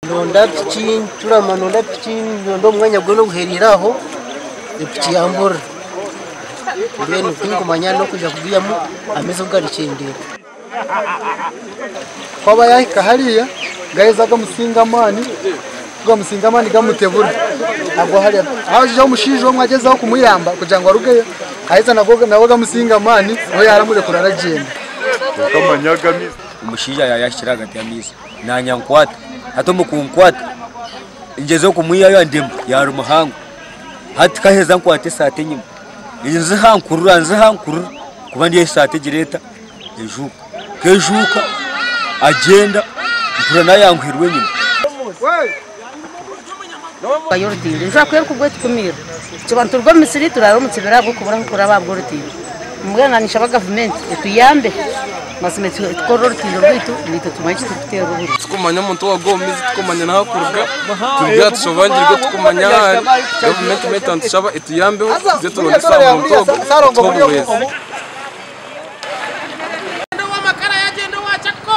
nonda pichi turama nonda pichi ndo mwanya gwono guheriraho pichi yambura bene kumanya no kuja kubiyamo amezo garicendera kwaba yahika hariya gaheza gamusingamani gamutebura ntabwo hariya aje umushije wo mwagezaho kumuyamba kugira ngo arugeyo aheza nago gamusingamani we yaramurekura aragenda kamanyagamiza umushija yashiraga tyamiza nanyankwata hatomo kunkwata ingezo kumuyayo ndemo yari umuhango hati kaheza nkwate sate nyuma inze hankurura kuba ndiye sate gireta kejuka agenda mpura nayankwirwe nyuma bayorutinde nzakwiye kubwe tukumira kibantu rwo Misiri turarumutse birabo kubura nkora babworutinde umwanganisha ba government tuyambe masime tkororutinde rwitu nito tumachi tukutera uruhu tukumanya muntu wa gomizi tukumanya nahakuruga tubya tushobangirwe tukumanya government metant shaba etuyambe byo tubone sa muntu twobweza Ndo wa makara yagenda wachako